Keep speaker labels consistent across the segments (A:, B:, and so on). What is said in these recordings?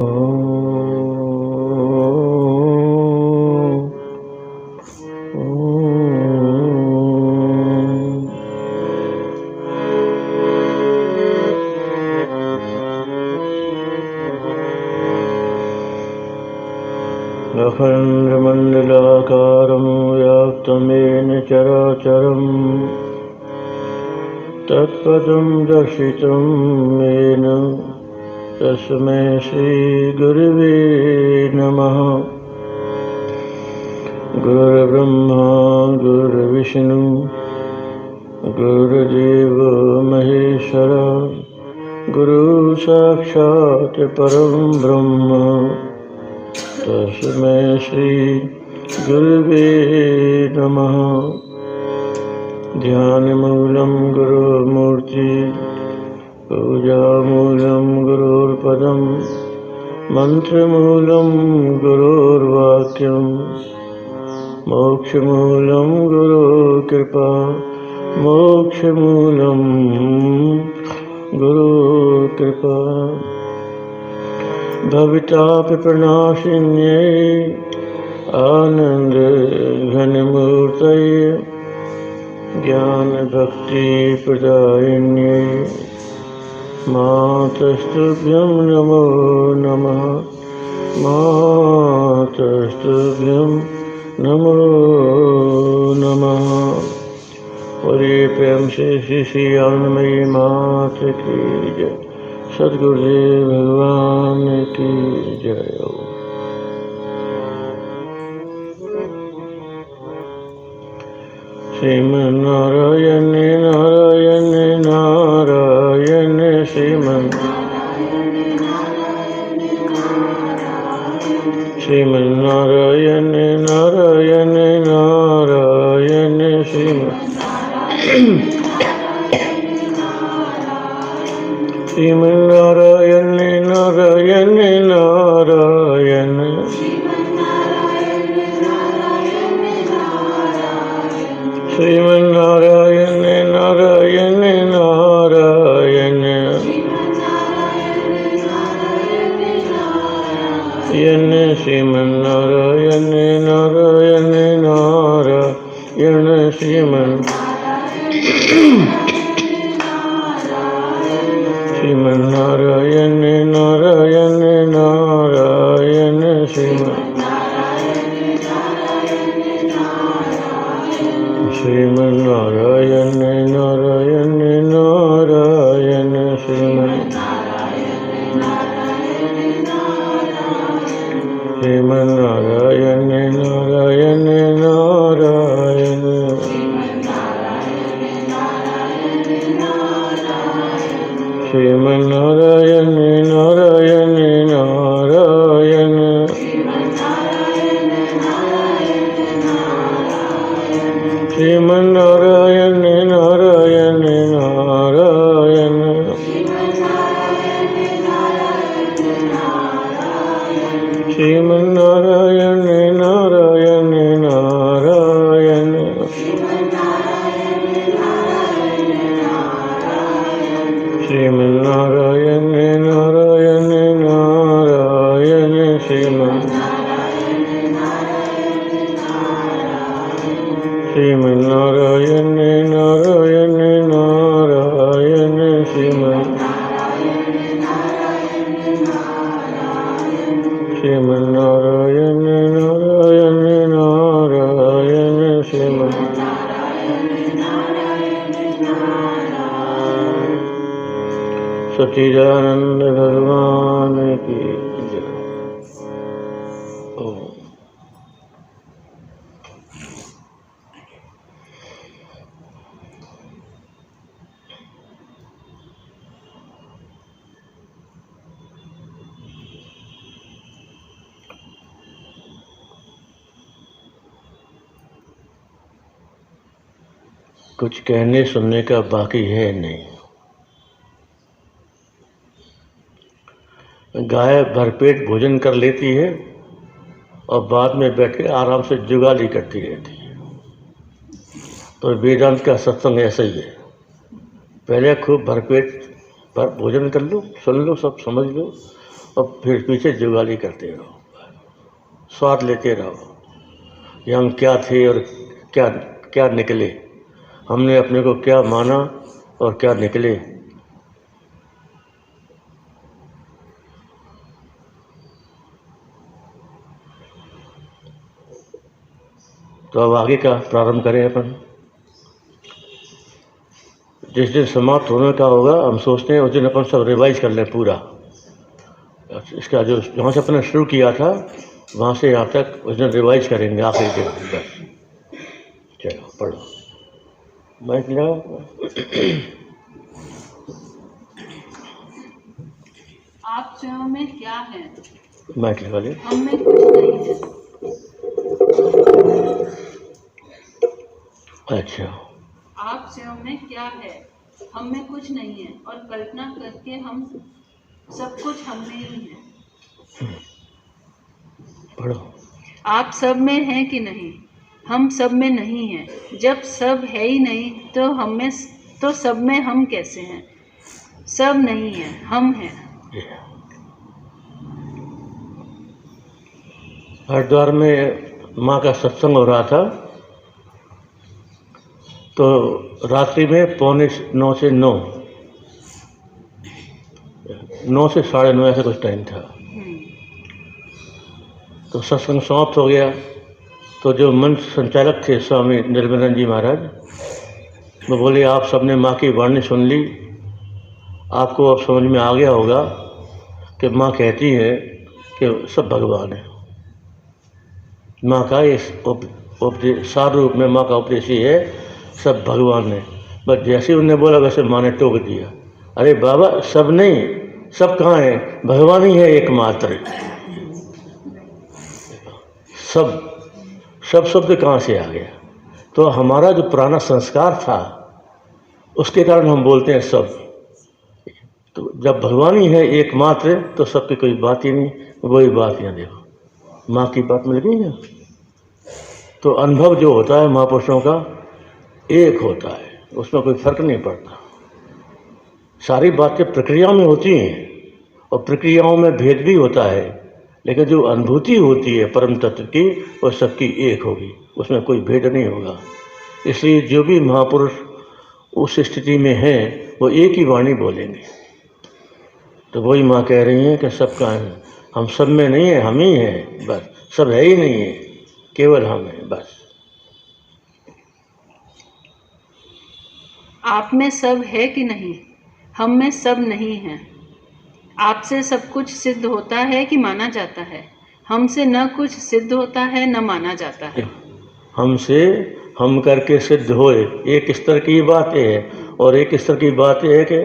A: अखण्डमण्डलाकारं व्याप्तमेन चराचरं तत्पदं दर्शितं येन तस्मै श्रीगुरुवे नमः। गुरुर्ब्रह्मा गुरुर्विष्णु गुरुर्देवो महेश्वर गुरुः साक्षात् परं ब्रह्म तस्मै श्री गुरुवे नमः। ध्यानमूलं गुरुमूर्ति पूजामूलं गुरुर्पदं मंत्रमूलं गुरुर्वाक्यं मोक्षमूलं गुरुकृपा मोक्षमूलं गुरुकृपा। भवितापप्रणाशिन्यै आनन्दघनमूर्तये ज्ञानभक्तिप्रदायिन्यै मातस्तुभ्यं नमो नमः। मातस्तुभ्यं नमो नमः। और ये प्रेम से श्री आनंदमयी मात की जय। सद्गुरुदेव भगवान की जय। श्रीमन्नारायण नारायण नारायण श्रीमन्नारायण नारायण नारायण श्रीमन्नारायण नारायण नारायण श्रीमन्नारायण नारायण नारायण श्रीमन्नारायण नारायण नारायण श्रीमन्नारायण नारायण नारायण श्रीमन्नारायण नारायण नारायण श्रीमन्नारायण नारायण नारायण श्रीमन्नारायण नारायण नारायण श्रीमन्नारायण नारायण नारायण श्रीमन्नारायण नारायण नारायण श्रीमन्नारायण नारायण नारायण श्रीमन्नारायण नारायण नारायण श्रीमन्नारायण नारायण नारायण सच्चिदानंद भगवान की जय। ओम। कुछ कहने सुनने का बाकी है नहीं। गाय भरपेट भोजन कर लेती है और बाद में बैठ के आराम से जुगाली करती रहती है। तो वेदांत का सत्संग ऐसा ही है। पहले खूब भरपेट भोजन कर लो, सुन लो, सब समझ लो, और फिर पीछे जुगाली करते रहो, स्वाद लेते रहो कि हम क्या थे और क्या क्या निकले, हमने अपने को क्या माना और क्या निकले। तो अब आगे का प्रारंभ करें अपन। जिस दिन समाप्त होने का होगा हम सोचते हैं उस दिन अपन सब रिवाइज कर लें पूरा। इसका जो जहाँ से अपने शुरू किया था वहाँ से यहाँ तक उस दिन रिवाइज करेंगे आखिरी दिन। बस चलो पढ़ो। माइक लगाओ।
B: आप स्वयं में क्या है?
A: माइक लगा ले।
B: हम में कुछ नहीं है।
A: अच्छा,
B: आप स्वयं में क्या है? हम में कुछ नहीं है और कल्पना करके हम सब कुछ हम में ही है।
A: पढ़ो।
B: आप सब में हैं कि नहीं? हम सब में नहीं हैं। जब सब है ही नहीं तो हम में, तो सब में हम कैसे हैं? सब नहीं है, हम हैं।
A: हरिद्वार में माँ का सत्संग हो रहा था, तो रात्रि में 8:45 से 9, 9 से 9:30 ऐसा कुछ टाइम था। तो सत्संग समाप्त हो गया। तो जो मंच संचालक थे स्वामी निर्मलानंद जी महाराज, वो बोले आप सबने माँ की वाणी सुन ली, आपको अब समझ में आ गया होगा कि माँ कहती है कि सब भगवान है। माँ का इस उपदेश सार रूप में माँ का उपदेश ही है, सब भगवान है। बस जैसे उन्होंने बोला वैसे माँ ने टोक दिया, अरे बाबा सब नहीं, सब कहाँ है? भगवान ही है एकमात्र। सब शब्द कहाँ से आ गया? तो हमारा जो पुराना संस्कार था उसके कारण हम बोलते हैं सब। तो जब भगवान ही है एकमात्र तो सबकी कोई बात ही नहीं। वही बात यहाँ देखो, माँ की बात मिल गई ना। तो अनुभव जो होता है महापुरुषों का एक होता है, उसमें कोई फर्क नहीं पड़ता। सारी बातें प्रक्रिया में होती हैं और प्रक्रियाओं में भेद भी होता है, लेकिन जो अनुभूति होती है परम तत्व की वो सबकी एक होगी, उसमें कोई भेद नहीं होगा। इसलिए जो भी महापुरुष उस स्थिति में हैं वो एक ही वाणी बोलेंगे। तो वही माँ कह रही हैं कि सबका है, हम सब में नहीं है, हम ही हैं बस। सब है ही नहीं है, केवल हम हैं बस।
B: आप में सब है कि नहीं? हम में सब नहीं है। आपसे सब कुछ सिद्ध होता है कि माना जाता है? हमसे न कुछ सिद्ध होता है न माना जाता है।
A: हमसे हम करके सिद्ध होए, एक स्तर की बात है, और एक स्तर की बात है कि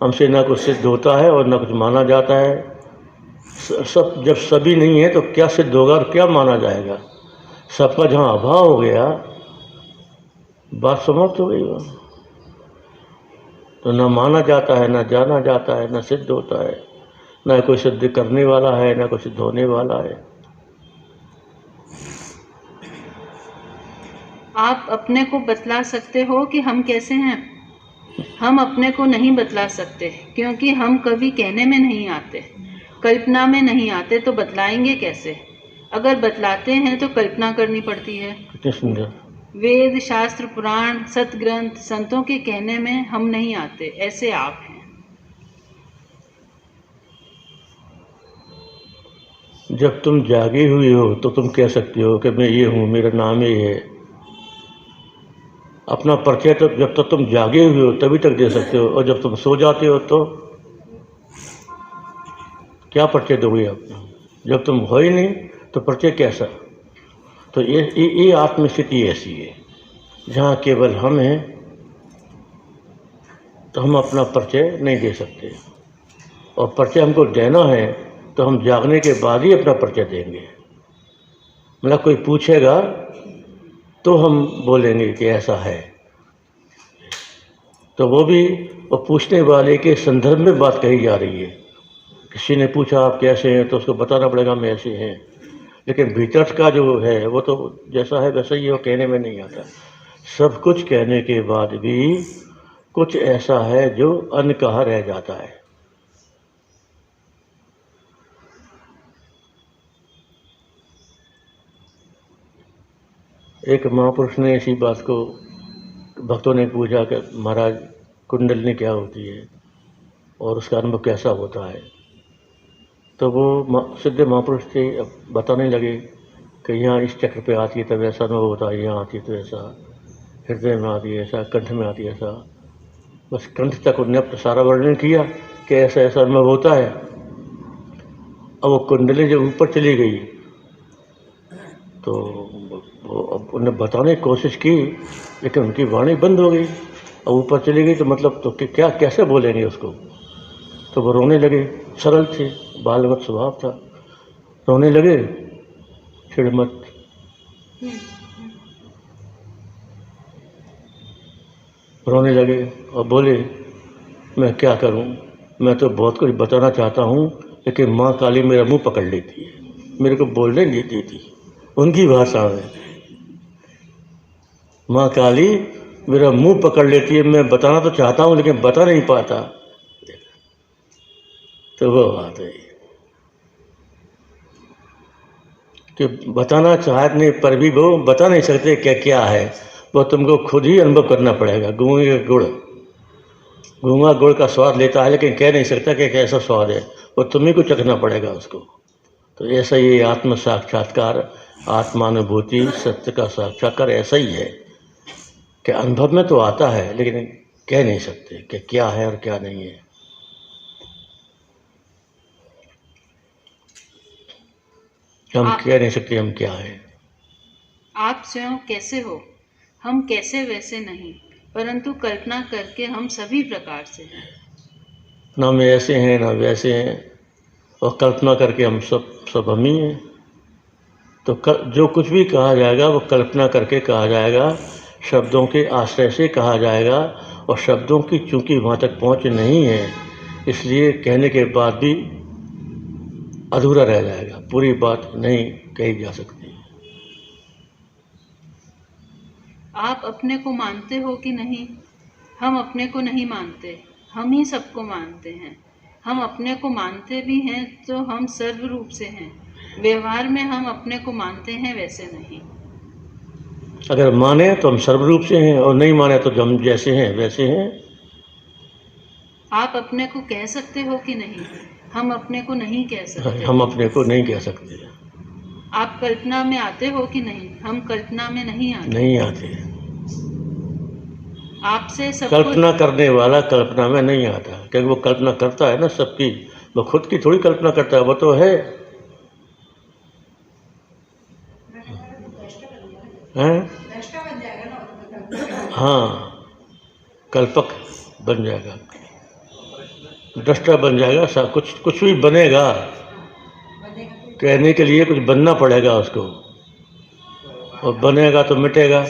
A: हमसे ना कुछ सिद्ध होता है और ना कुछ माना जाता है। सब जब सभी नहीं है तो क्या सिद्ध होगा और क्या माना जाएगा? सबका जहाँ अभाव हो गया बात समाप्त हो गई। तो न माना जाता है, न जाना जाता है, न सिद्ध होता है, न कोई सिद्ध करने वाला है, न कोई सिद्ध होने वाला है।
B: आप अपने को बतला सकते हो कि हम कैसे हैं? हम अपने को नहीं बतला सकते क्योंकि हम कभी कहने में नहीं आते, कल्पना में नहीं आते, तो बतलाएंगे कैसे? अगर बतलाते हैं तो कल्पना करनी पड़ती है।
A: कितने सुंदर।
B: वेद शास्त्र पुराण सतग्रंथ संतों के कहने में हम नहीं आते, ऐसे आप हैं।
A: जब तुम जागी हुई हो तो तुम कह सकती हो कि मैं ये हूँ, मेरा नाम ये है। अपना परिचय तो जब तक तुम जागे हुए हो तभी तक दे सकते हो, और जब तुम सो जाते हो तो क्या परिचय दोगे अपना? जब तुम हो ही नहीं तो परिचय कैसा? तो ये आत्मस्थिति ऐसी है जहाँ केवल हम हैं, तो हम अपना परिचय नहीं दे सकते। और परिचय हमको देना है तो हम जागने के बाद ही अपना परिचय देंगे। मतलब कोई पूछेगा तो हम बोलेंगे कि ऐसा है, तो वो भी वो पूछने वाले के संदर्भ में बात कही जा रही है। किसी ने पूछा आप कैसे हैं तो उसको बताना पड़ेगा मैं ऐसे हैं, लेकिन भीतर का जो है वो तो जैसा है वैसा ही, वो कहने में नहीं आता। सब कुछ कहने के बाद भी कुछ ऐसा है जो अनकहा रह जाता है। एक महापुरुष ने इसी बात को भक्तों ने पूछा कि महाराज कुंडलिनी क्या होती है और उसका अनुभव कैसा होता है। तो वो सिद्ध महापुरुष थे, अब बताने लगे कि यहाँ इस चक्र पे आती है तब ऐसा अनुभव होता है, यहाँ आती है तो ऐसा, हृदय में आती है ऐसा, कंठ में आती है ऐसा। बस कंठ तक उन्होंने अपना सारा वर्णन किया कि ऐसा ऐसा अनुभव होता है। अब वो कुंडली जब ऊपर चली गई तो अब उन्हें बताने की कोशिश की, लेकिन उनकी वाणी बंद हो गई। अब ऊपर चली गई तो मतलब तो क्या कैसे बोलेंगे उसको। तो वो रोने लगे, सरल थे, बालवत स्वभाव था, रोने लगे। चिढ़ मत, रोने लगे और बोले मैं क्या करूं, मैं तो बहुत कुछ बताना चाहता हूं, लेकिन माँ काली मेरा मुंह पकड़ लेती है, मेरे को बोलने नहीं देती। उनकी भाषा में, माँ काली मेरा मुंह पकड़ लेती है, मैं बताना तो चाहता हूं लेकिन बता नहीं पाता। तो वो बात है कि बताना चाहने पर भी वो बता नहीं सकते क्या क्या है, वो तुमको खुद ही अनुभव करना पड़ेगा। गूंगा गुड़ का स्वाद लेता है लेकिन कह नहीं सकता कि कैसा स्वाद है, वो तुम्ही को चखना पड़ेगा उसको। तो ऐसा ही आत्म साक्षात्कार, आत्मानुभूति, सत्य का साक्षात्कार ऐसा ही है कि अनुभव में तो आता है लेकिन कह नहीं सकते कि क्या है और क्या नहीं है। हम कह नहीं सकते हम क्या है।
B: आप स्वयं कैसे हो, हम कैसे वैसे नहीं, परंतु कल्पना करके हम सभी प्रकार से हैं।
A: ना हम ऐसे हैं ना वैसे हैं, और कल्पना करके हम सब हम ही हैं। तो जो कुछ भी कहा जाएगा वो कल्पना करके कहा जाएगा, शब्दों के आश्रय से कहा जाएगा, और शब्दों की चूंकि वहाँ तक पहुँच नहीं है इसलिए कहने के बाद भी अधूरा रह जाएगा, पूरी बात नहीं कही जा सकती।
B: आप अपने को मानते हो कि नहीं? हम अपने को नहीं मानते, हम ही सबको मानते हैं। हम अपने को मानते भी हैं तो हम सर्व रूप से हैं। व्यवहार में हम अपने को मानते हैं, वैसे नहीं।
A: अगर माने तो हम सर्वरूप से हैं, और नहीं माने तो हम जैसे हैं वैसे हैं।
B: आप अपने को कह सकते हो कि नहीं? हम अपने को नहीं कह सकते।
A: हम अपने को नहीं कह सकते।
B: आप कल्पना में आते हो कि नहीं? हम कल्पना में नहीं आते।
A: नहीं आते।
B: आपसे सब
A: कल्पना करने वाला कल्पना में नहीं आता, क्योंकि वो कल्पना करता है ना सबकी, वो खुद की थोड़ी कल्पना करता है, वो तो है हैं? हाँ, कल्पक बन जाएगा, दृष्टा बन जाएगा, सब कुछ भी बनेगा, कहने के लिए कुछ बनना पड़ेगा उसको, और बनेगा तो मिटेगा।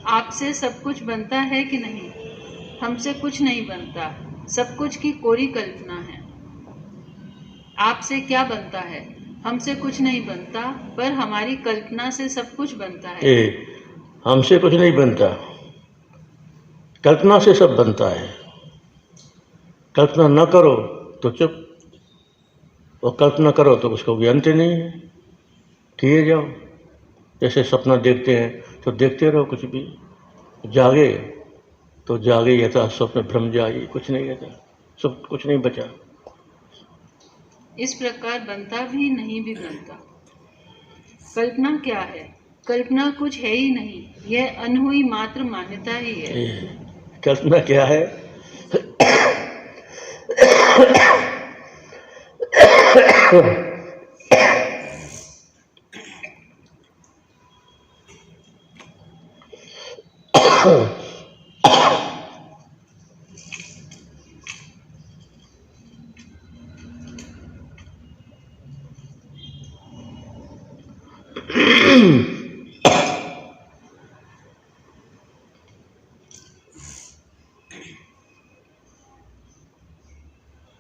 B: आपसे सब कुछ बनता है कि नहीं? हमसे कुछ नहीं बनता, सब कुछ की कोरी कल्पना है। आपसे क्या बनता है? हमसे कुछ नहीं बनता, पर हमारी कल्पना से सब कुछ बनता है।
A: हमसे कुछ नहीं बनता, कल्पना से सब बनता है। कल्पना न करो तो चुप, और कल्पना करो तो उसको कोई अंत नहीं है, किए जाओ। जैसे सपना देखते हैं तो देखते रहो, कुछ भी जागे तो जागे, यथा स्वप्न भ्रम जाए, कुछ नहीं रहता, सब कुछ नहीं बचा।
B: इस प्रकार बनता भी नहीं भी बनता। कल्पना क्या है? कल्पना कुछ है ही नहीं, यह अनहुई मात्र मान्यता ही है।
A: कल्पना क्या है?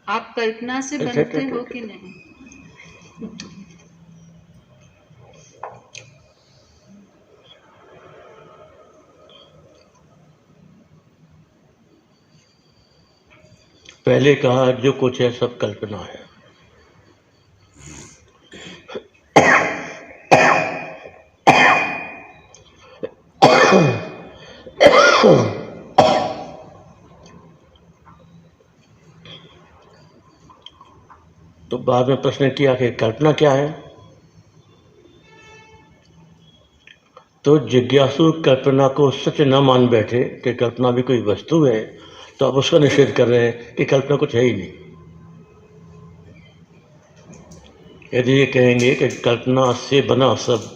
B: आप कल्पना से बनते हो कि नहीं?
A: पहले कहा जो कुछ है सब कल्पना है, तो बाद में प्रश्न किया कि कल्पना क्या है। तो जिज्ञासु कल्पना को सच न मान बैठे कि कल्पना भी कोई वस्तु है, तो अब उसका निषेध कर रहे हैं कि कल्पना कुछ है ही नहीं। यदि ये कहेंगे कि कल्पना से बना सब,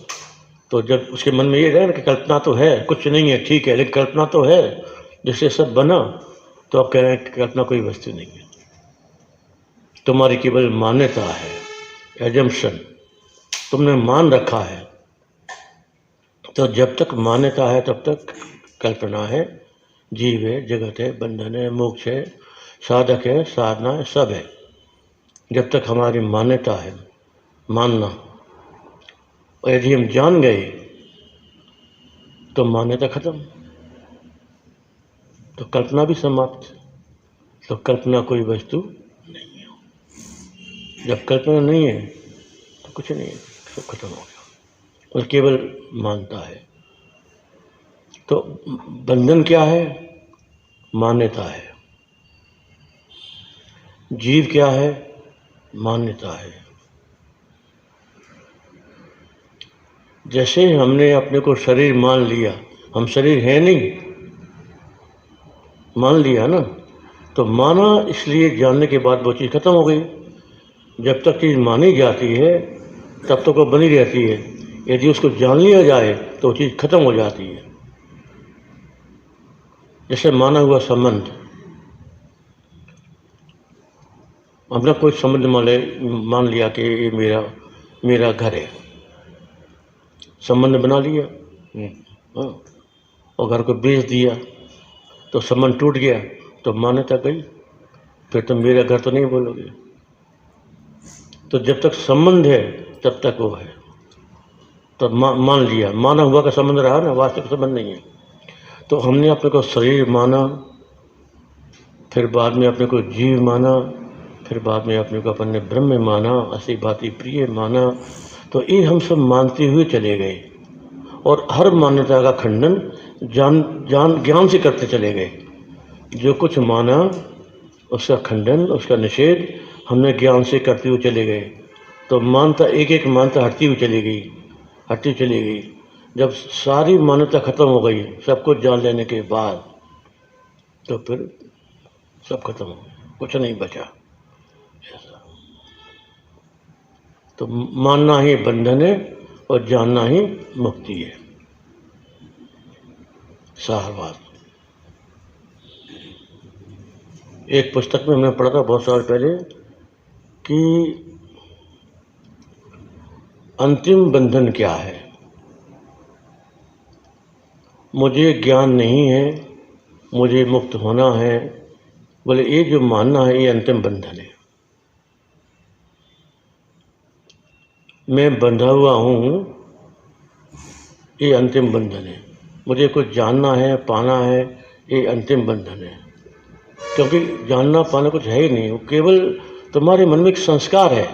A: तो जब उसके मन में ये रहेगा कि कल्पना तो है, कुछ नहीं है, ठीक है, लेकिन कल्पना तो है जिससे सब बना, तो आप कह रहे हैं कि कल्पना कोई वस्तु नहीं है, तुम्हारी केवल मान्यता है, एजम्पशन, तुमने मान रखा है। तो जब तक मान्यता है तब तक कल्पना है, जीव है, जगत है, बंधन है, मोक्ष है, साधक है, साधना है, सब है। जब तक हमारी मान्यता है, मानना, और यदि हम जान गए तो मान्यता खत्म, तो कल्पना भी समाप्त। तो कल्पना कोई वस्तु नहीं है। जब कल्पना नहीं है तो कुछ नहीं है, सब खत्म हो गया, और केवल मानता है। तो बंधन क्या है? मान्यता है। जीव क्या है? मान्यता है। जैसे हमने अपने को शरीर मान लिया, हम शरीर है नहीं, मान लिया ना, तो माना इसलिए जानने के बाद वो चीज़ खत्म हो गई। जब तक चीज़ मानी जाती है तब तक वो बनी रहती है। यदि उसको जान लिया जाए तो वो चीज़ खत्म हो जाती है। जैसे माना हुआ संबंध, हमने कोई संबंध मान लिया कि ये मेरा घर है, संबंध बना लिया, हाँ, और घर को बेच दिया तो संबंध टूट गया, तो मान्यता गई, फिर तुम मेरा घर तो नहीं बोलोगे। तो जब तक संबंध है तब तक वो है, तो मान लिया, माना हुआ का संबंध रहा ना, वास्तविक संबंध नहीं है। तो हमने अपने को शरीर माना, फिर बाद में अपने को जीव माना, फिर बाद में अपने को अपने ब्रह्म माना, असी भांति प्रिय माना। तो ये हम सब मानते हुए चले गए, और हर मान्यता का खंडन ज्ञान से करते चले गए। जो कुछ माना उसका खंडन, उसका निषेध हमने ज्ञान से करते हुए चले गए। तो मानता एक एक मानता हटती हुई चली गई। जब सारी मान्यता खत्म हो गई, सब कुछ जान लेने के बाद, तो फिर सब खत्म हो गया, कुछ नहीं बचा। ऐसा तो मानना ही बंधन है और जानना ही मुक्ति है। सारवाद। एक पुस्तक में हमने पढ़ा था बहुत साल पहले कि अंतिम बंधन क्या है। मुझे ज्ञान नहीं है, मुझे मुक्त होना है, बोले ये जो मानना है ये अंतिम बंधन है। मैं बंधा हुआ हूँ, ये अंतिम बंधन है। मुझे कुछ जानना है, पाना है, ये अंतिम बंधन है। क्योंकि जानना पाना कुछ है ही नहीं, वो केवल तुम्हारे मन में एक संस्कार है।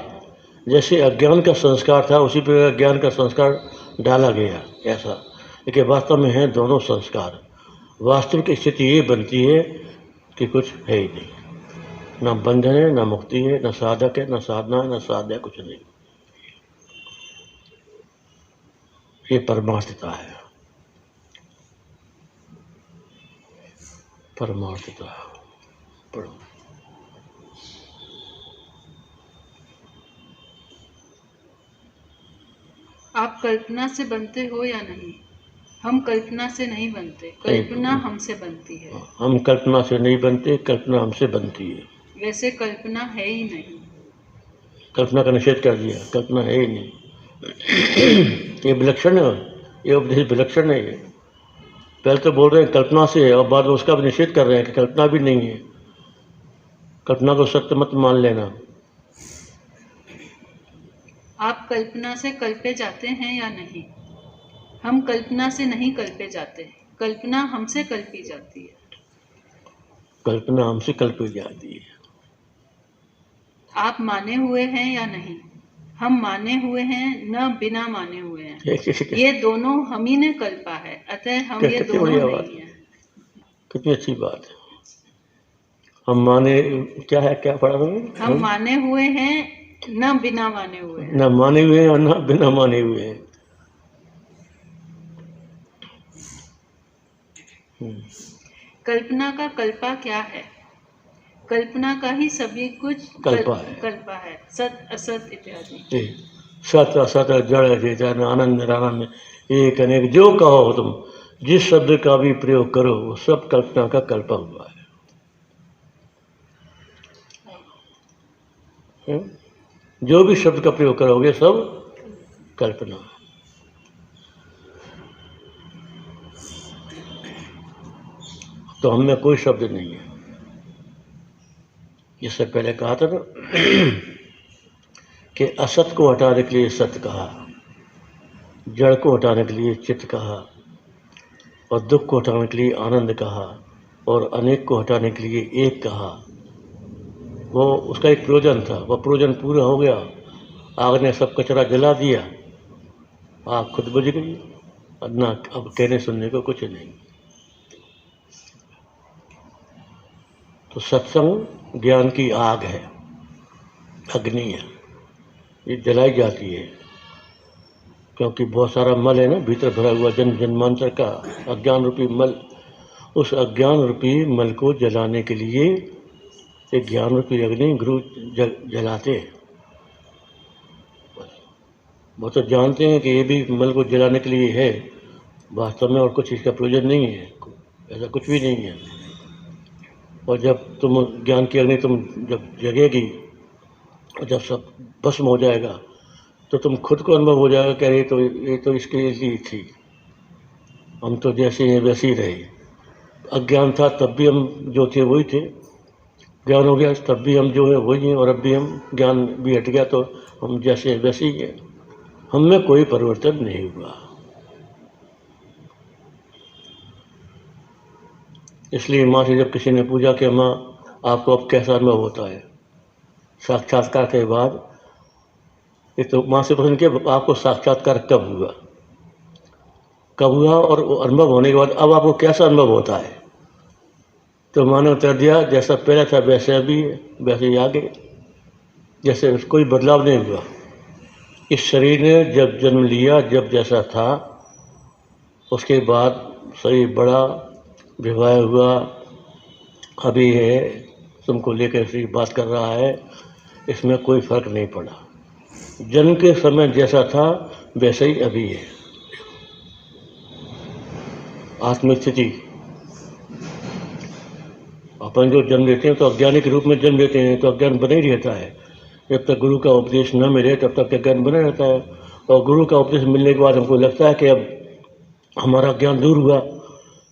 A: जैसे अज्ञान का संस्कार था, उसी पर ज्ञान का संस्कार डाला गया, ऐसा। लेकिन वास्तव में है दोनों संस्कार। वास्तविक स्थिति ये बनती है कि कुछ है ही नहीं, ना बंधन है, ना मुक्ति है, ना साधक है, ना साधना है, ना साध्य, कुछ नहीं। ये परमार्थता है, परमार्थता। पढ़ो।
B: आप कल्पना से बनते हो या नहीं? हम कल्पना से नहीं बनते, कल्पना हमसे बनती है।
A: हम कल्पना से नहीं बनते, कल्पना हमसे बनती है।
B: वैसे कल्पना है ही नहीं।
A: कल्पना का निषेध कर दिया, कल्पना है ही नहीं। ये विलक्षण है, ये उपदेश विलक्षण है। ये पहले तो बोल रहे हैं कल्पना से है, और बाद में उसका भी निषेध कर रहे हैं कि कल्पना भी नहीं है। कल्पना को सत्य मत मान लेना।
B: आप कल्पना से कल्पे जाते हैं या नहीं? हम कल्पना से नहीं कल्पे जाते, कल्पना हमसे कल्पी जाती है।
A: कल्पना हमसे कल्पी जाती है।
B: आप माने हुए हैं या नहीं? हम माने हुए हैं न बिना माने हुए हैं,
A: कितनी
B: ये दोनों हम ही ने कल्पा है, अतः हम ये दोनों
A: बढ़िया बात,
B: नहीं है।
A: कितनी अच्छी बात है। हम माने, क्या है, क्या पढ़ा तुमने?
B: हम माने हुए हैं न बिना माने हुए हैं।
A: न माने हुए हैं और न बिना माने हुए हैं।
B: कल्पना का कल्पा क्या है? कल्पना का ही सभी कुछ
A: कल्पा है।
B: कल्पा है, सत असत इत्यादि।
A: जी, सत असत, जड़ चेतन, आनंद निरानंद, एक अनेक, जो कहो तुम, जिस शब्द का भी प्रयोग करो वो सब कल्पना का कल्पा हुआ है। जो भी शब्द का प्रयोग करोगे सब कल्पना। तो हम में कोई शब्द नहीं है। इससे पहले कहा था ना कि असत को हटाने के लिए सत कहा, जड़ को हटाने के लिए चित्त कहा, और दुख को हटाने के लिए आनंद कहा, और अनेक को हटाने के लिए एक कहा। वो उसका एक प्रयोजन था, वह प्रयोजन पूरा हो गया, आग ने सब कचरा जला दिया, आग खुद बुझ गई, ना अब कहने सुनने को कुछ नहीं। तो सत्संग ज्ञान की आग है, अग्नि है, ये जलाई जाती है, क्योंकि बहुत सारा मल है ना भीतर भरा हुआ, जन्म जन्मांतर का अज्ञान रूपी मल। उस अज्ञान रूपी मल को जलाने के लिए एक ज्ञान रूपी अग्नि गुरु जलाते हैं। वो तो जानते हैं कि ये भी मल को जलाने के लिए है, वास्तव में और कुछ इसका प्रयोजन नहीं है, ऐसा कुछ भी नहीं है। और जब तुम ज्ञान की अग्नि तुम जब जगेगी और जब सब भस्म हो जाएगा तो तुम खुद को अनुभव हो जाएगा कि ये तो इसके लिए थी, हम तो जैसे हैं वैसे ही रहे। अज्ञान था तब भी हम जो थे वही थे, ज्ञान हो गया तब भी हम जो है वही हैं, और अब भी हम, ज्ञान भी हट गया तो हम जैसे हैं वैसे ही हैं। हम में कोई परिवर्तन नहीं हुआ। इसलिए माँ से जब किसी ने पूछा कि माँ आपको अब कैसा अनुभव होता है साक्षात्कार के बाद, ये तो माँ से प्रश्न किया आपको साक्षात्कार कब हुआ, कब हुआ, और अनुभव होने के बाद अब आपको कैसा अनुभव होता है? तो माँ ने उत्तर दिया जैसा पहले था वैसे अभी है, वैसे ही आगे, जैसे कोई बदलाव नहीं हुआ। इस शरीर ने जब जन्म लिया, जब जैसा था, उसके बाद शरीर बड़ा, विवाह हुआ, अभी है, तुमको लेकर शरीर बात कर रहा है, इसमें कोई फर्क नहीं पड़ा। जन्म के समय जैसा था वैसे ही अभी है। आत्मस्थिति, अपन जो जन्म लेते हैं तो अज्ञानी के रूप में जन्म लेते हैं तो अज्ञान बने ही रहता है। जब तक गुरु का उपदेश न मिले तब तक अज्ञान बना रहता है, और गुरु का उपदेश मिलने के बाद हमको लगता है कि अब हमारा ज्ञान दूर हुआ,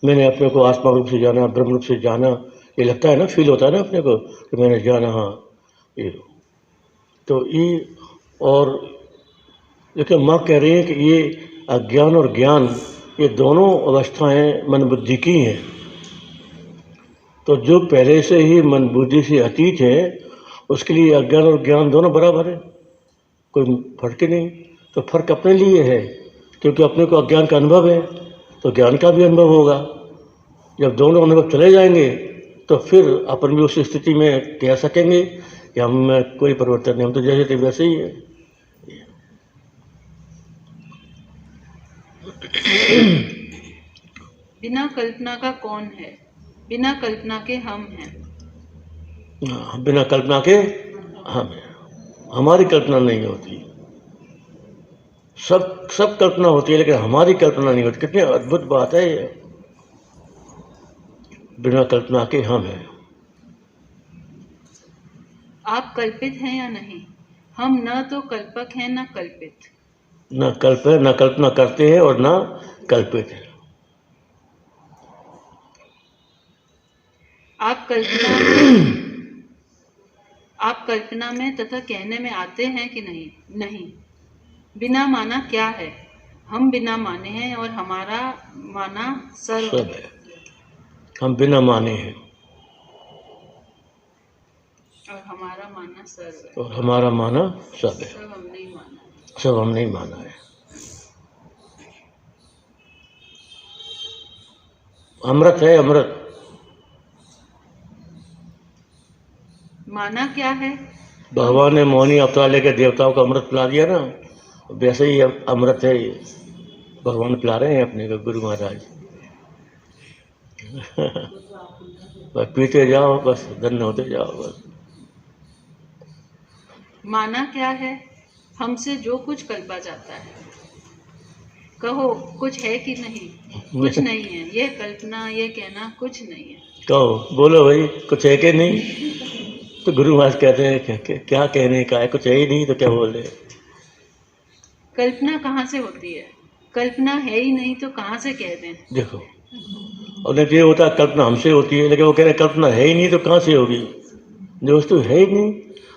A: मैंने अपने को आत्मा रूप से जाना, ब्रह्म रूप से जाना, ये लगता है ना, फील होता है ना अपने को कि मैंने जाना। हाँ, ये तो ये, और देखिए माँ कह रही है कि ये अज्ञान और ज्ञान, ये दोनों अवस्थाएं मन बुद्धि की हैं। तो जो पहले से ही मन बुद्धि से अतीत है उसके लिए अज्ञान और ज्ञान दोनों बराबर है, कोई फर्क ही नहीं। तो फर्क अपने लिए है, क्योंकि अपने को अज्ञान का अनुभव है तो ज्ञान का भी अनुभव होगा। जब दोनों अनुभव चले जाएंगे तो फिर अपन भी उस स्थिति में कह सकेंगे कि हम में कोई परिवर्तन नहीं, हम तो जैसे थे वैसे ही है।
B: बिना कल्पना का कौन है? बिना कल्पना के हम हैं।
A: बिना कल्पना के हम हैं, हमारी कल्पना नहीं होती। सब कल्पना होती है लेकिन हमारी कल्पना नहीं होती। कितनी अद्भुत बात है ये, बिना कल्पना के हम हैं।
B: आप कल्पित हैं या नहीं? हम न तो कल्पक हैं न कल्पित।
A: न कल्पना करते हैं और न कल्पित है।
B: आप कल्पना में तथा कहने में आते हैं कि नहीं? नहीं। बिना माना क्या है? हम बिना माने हैं और हमारा माना सर्व
A: है। हम बिना माने हैं
B: और हमारा माना सर्व है।
A: और हमारा माना सब है।
B: सब हम नहीं माने।
A: सब हमने ही माना है। अमृत है, अमृत।
B: माना क्या है?
A: भगवान ने मोहिनी अवतार लेकर देवताओं को अमृत पिला दिया ना, वैसे ही अमृत है ये। भगवान पिला रहे हैं अपने को, गुरु महाराज। बस पीते जाओ, बस धन्य होते जाओ बस।
B: माना क्या है? हमसे जो कुछ कल्पा जाता है। कहो कुछ है कि नहीं? कुछ नहीं है। ये कल्पना, ये कहना कुछ नहीं है।
A: कहो, बोलो भाई, कुछ है कि नहीं? तो गुरु महाराज कहते हैं क्या कहने का है, कुछ है ही नहीं तो क्या बोले।
B: कल्पना कहाँ से होती है? कल्पना है ही नहीं तो कहाँ से कह दें?
A: देखो, और ये होता है कल्पना हमसे होती है, लेकिन वो कह रहे हैं कल्पना है ही नहीं तो कहाँ से होगी। जो वस्तु है ही नहीं,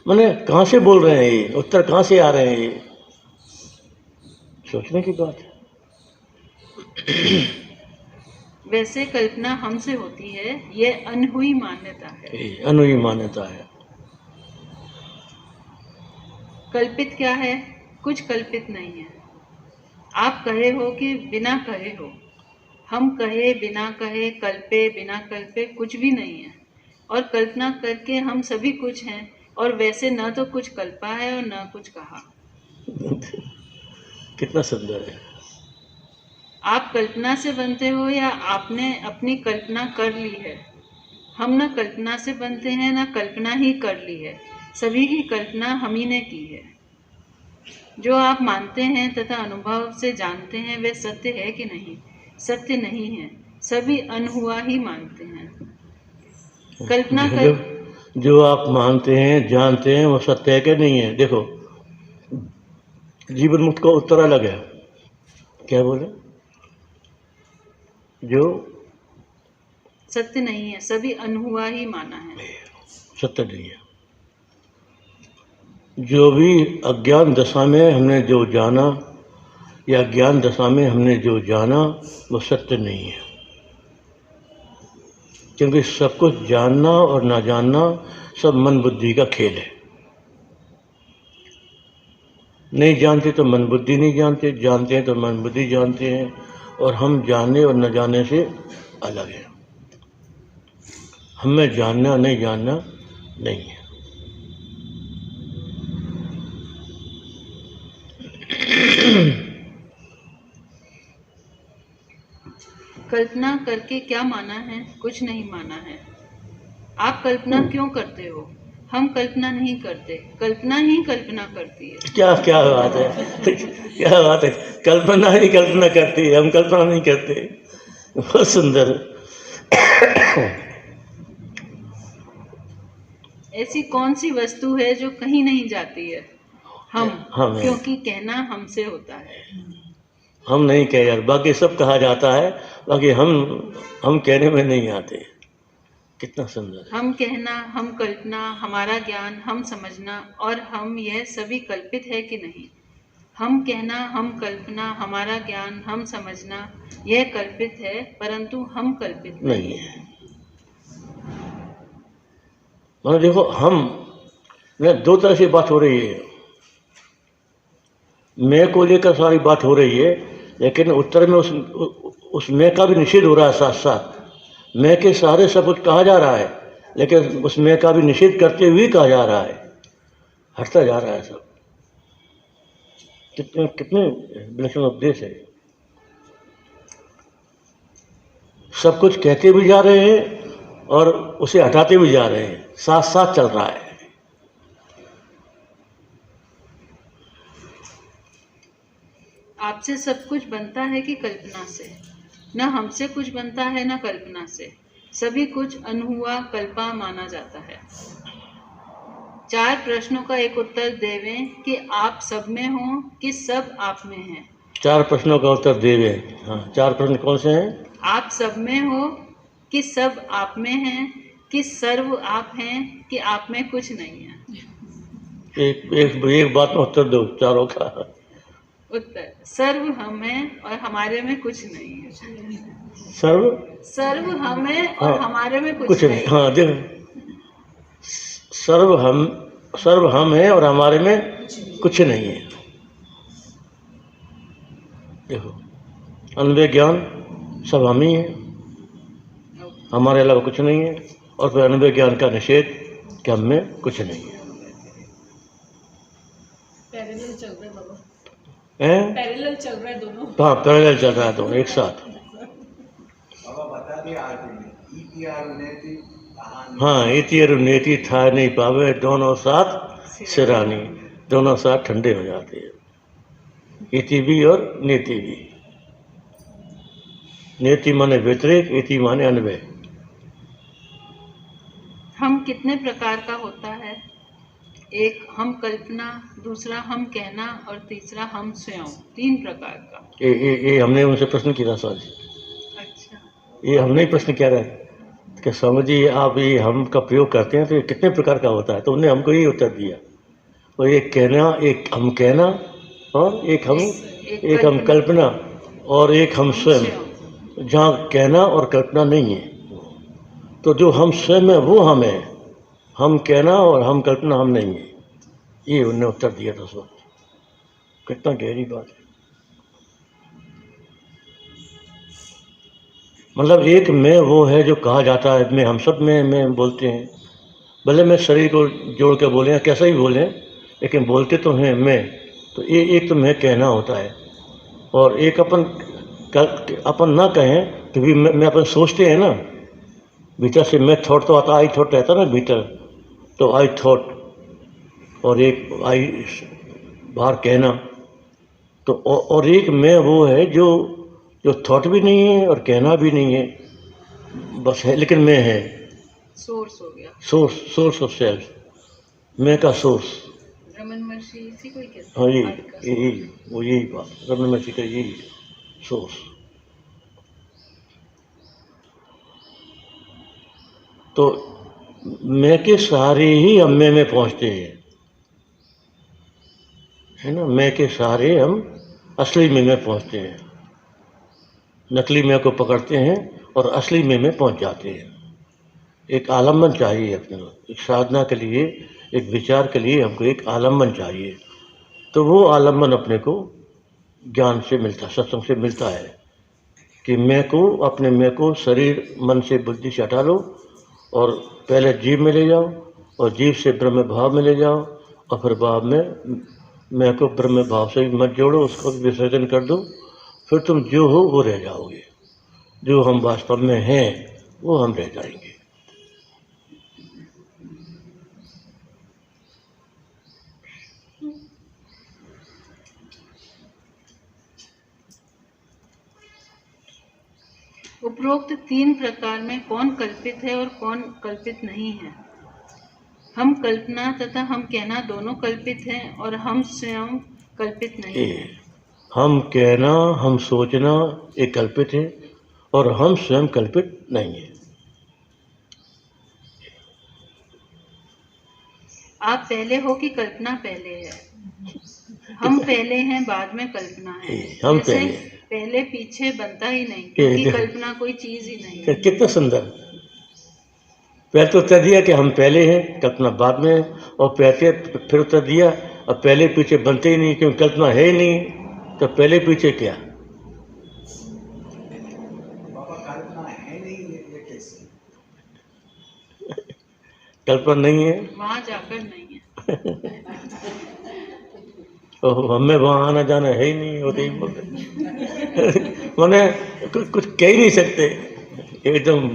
A: मैंने कहाँ से बोल रहे हैं ये, उत्तर कहाँ से आ रहे हैं ये, सोचने की बात है।
B: वैसे कल्पना हमसे होती है, ये अनहुई मान्यता है।
A: अनहुई मान्यता है।
B: कल्पित क्या है? कुछ कल्पित नहीं है। आप कहे हो कि बिना कहे हो, हम कहे बिना कहे, कल्पे बिना कल्पे कुछ भी नहीं है। और कल्पना करके हम सभी कुछ हैं, और वैसे न तो कुछ कल्पा है और न कुछ कहा।
A: कितना सुंदर है।
B: आप कल्पना से बनते हो या आपने अपनी कल्पना कर ली है? हम न कल्पना से बनते हैं, न कल्पना ही कर ली है। सभी की कल्पना हम ही ने की है। जो आप मानते हैं तथा अनुभव से जानते हैं, वे सत्य है कि नहीं? सत्य नहीं है। सभी अनहुआ ही मानते हैं। कल्पना कर
A: जो आप मानते हैं, जानते हैं, वो सत्य है कि नहीं है? देखो, जीवन मुक्त का उत्तर अलग है। क्या बोले? जो
B: सत्य नहीं है, सभी अनहुआ ही माना है।
A: सत्य नहीं है। जो भी अज्ञान दशा में हमने जो जाना, या ज्ञान दशा में हमने जो जाना, वो सत्य नहीं है। क्योंकि सब कुछ जानना और ना जानना सब मन बुद्धि का खेल है। नहीं जानते तो मन बुद्धि नहीं जानते, जानते हैं तो मन बुद्धि जानते हैं, और हम जानने और न जानने से अलग है। हमें जानना नहीं जानना नहीं है।
B: कल्पना करके क्या माना है? कुछ नहीं माना है। आप कल्पना क्यों करते हो? हम कल्पना नहीं करते, कल्पना ही कल्पना करती है।
A: क्या क्या बात है, क्या बात है। कल्पना ही कल्पना करती है, हम कल्पना नहीं करते। बहुत सुंदर।
B: ऐसी कौन सी वस्तु है जो कहीं नहीं जाती है? हम क्योंकि कहना हमसे होता है।
A: हम नहीं कहे यार, बाकी सब कहा जाता है, बाकी हम कहने में नहीं आते। कितना सुंदर।
B: हम कहना, हम कल्पना, हमारा ज्ञान, हम समझना और हम, यह सभी कल्पित है कि नहीं? हम कहना, हम कल्पना, हमारा ज्ञान, हम समझना, यह कल्पित है, परंतु हम कल्पित नहीं है।
A: मतलब देखो, हम दो तरह से बात हो रही है। मैं को लेकर सारी बात हो रही है, लेकिन उत्तर में उस मैं का भी निषेध हो रहा है। साथ साथ मैं के सारे सब कुछ कहा जा रहा है, लेकिन उस मैं का भी निषेध करते हुए कहा जा रहा है, हटता जा रहा है सब। कितने कितने विलक्षण उपदेश है। सब कुछ कहते भी जा रहे हैं और उसे हटाते भी जा रहे हैं, साथ साथ चल रहा है।
B: आपसे सब कुछ बनता है कि कल्पना से? न हमसे कुछ बनता है न कल्पना से। सभी कुछ अनहुआ कल्पा माना जाता है। 4 प्रश्नों का एक उत्तर देवें कि आप सब में हो कि सब आप में हैं।
A: 4 प्रश्नों का उत्तर देवें। हाँ, 4 प्रश्न कौन से हैं?
B: आप सब में हो कि सब आप में हैं, कि सर्व आप हैं, कि आप में कुछ नहीं है।
A: एक बात में उत्तर दो चारों का।
B: उत्तर: सर्व हम हैं और हमारे में कुछ नहीं है। सर्व हम हैं और हमारे में कुछ नहीं।
A: हाँ, देखो, सर्व हम हैं और हमारे में कुछ नहीं है। देखो, अन्वय ज्ञान सब हम ही हैं, हमारे अलावा कुछ नहीं है। और फिर अन्वय ज्ञान का निषेध कि हम में कुछ नहीं है।
C: पैरेलल चल रहे बाबा,
A: हैं?
C: पैरेलल चल रहे दोनों।
A: हाँ, पैरेलल चल रहा है दोनों एक साथ।
D: बाबा बता दिया आरती इति और नेति कहानी।
A: हाँ, इति और नेति था नहीं पावे, दोनों साथ सिरानी, दोनों साथ ठंडे हो जाते हैं। इति भी और नेति भी। नेति माने व्यतिरेक, इति माने अन्वय।
B: हम कितने प्रकार का होता है? एक हम कल्पना, दूसरा हम कहना और तीसरा हम स्वयं। 3 प्रकार का।
A: ये हमने उनसे प्रश्न किया था स्वामी जी।
B: अच्छा,
A: ये हमने ही प्रश्न किया था कि स्वामी जी आप ये हम का प्रयोग करते हैं तो ये कितने प्रकार का होता है? तो उन्होंने हमको यही उत्तर दिया, और एक कहना, एक हम कहना, और एक हम कल्पना, और एक हम स्वयं। जहाँ कहना और कल्पना नहीं है, तो जो हम स्वयं है वो हम है, हम कहना और हम कल्पना हम नहीं है। ये उन्होंने उत्तर दिया था उस वक्त। कितना गहरी बात है। मतलब एक मैं वो है जो कहा जाता है, मैं हम सब में बोलते हैं, भले मैं शरीर को जोड़ के बोलें या कैसा ही बोलें, लेकिन बोलते तो हैं मैं। तो ये एक तो मैं कहना होता है, और एक अपन ना कहें तो भी मैं अपन सोचते हैं ना, भीतर से मैं थॉट तो आता, आई थॉट रहता ना भीतर, तो आई थॉट, और एक आई बाहर कहना। तो और एक मैं वो है जो थॉट भी नहीं है और कहना भी नहीं है, बस है, लेकिन मैं है।
B: सोर्स हो गया।
A: सोर्स ऑफ सेल्फ, मैं का सोर्स।
B: रमन महर्षि इसी को ही कहते हैं।
A: हाँ,
B: आदि का
A: यही बात रमन महर्षि का, यही सोर्स। तो मैं के सहारे ही हम में पहुंचते हैं, है ना। मैं के सहारे हम असली में पहुंचते हैं, नकली मैं को पकड़ते हैं और असली में पहुंच जाते हैं। एक आलम्बन चाहिए अपने को, एक साधना के लिए, एक विचार के लिए हमको एक आलम्बन चाहिए। तो वो आलम्बन अपने को ज्ञान से मिलता, सत्संग से मिलता है कि मैं को शरीर मन से बुद्धि से हटा लो, और पहले जीव में ले जाओ, और जीव से ब्रह्म भाव में ले जाओ, और फिर भाव में मैं को ब्रह्म भाव से मत जोड़ो, उसको विसर्जन कर दो। फिर तुम जो हो वो रह जाओगे, जो हम वास्तव में हैं वो हम रह जाएंगे।
B: उपरोक्त 3 प्रकार में कौन कल्पित है और कौन कल्पित नहीं है? हम कल्पना तथा हम कहना दोनों कल्पित हैं, और हम स्वयं कल्पित नहीं है।
A: हम कहना, हम सोचना एक कल्पित है, और हम स्वयं कल्पित नहीं है।
B: आप पहले हो कि कल्पना पहले है? हम पहले हैं, बाद में कल्पना है।
A: हम
B: जैसे
A: पहले
B: पीछे बनता ही नहीं, क्योंकि कल्पना कोई चीज ही नहीं है।
A: कितना सुंदर। पहले तो उत्तर दिया कि हम पहले हैं, कल्पना बाद में है, और फिर उत्तर दिया अब पहले पीछे बनते ही नहीं, क्योंकि कल्पना है ही नहीं, तो पहले पीछे क्या?
D: बाबा कल्पना है नहीं, ये कैसे?
A: कल्पना नहीं है,
B: वहां जाकर नहीं है।
A: और हमें वहाँ आना जाना है ही नहीं, होते ही बोलते मैंने कुछ कह ही नहीं सकते, एकदम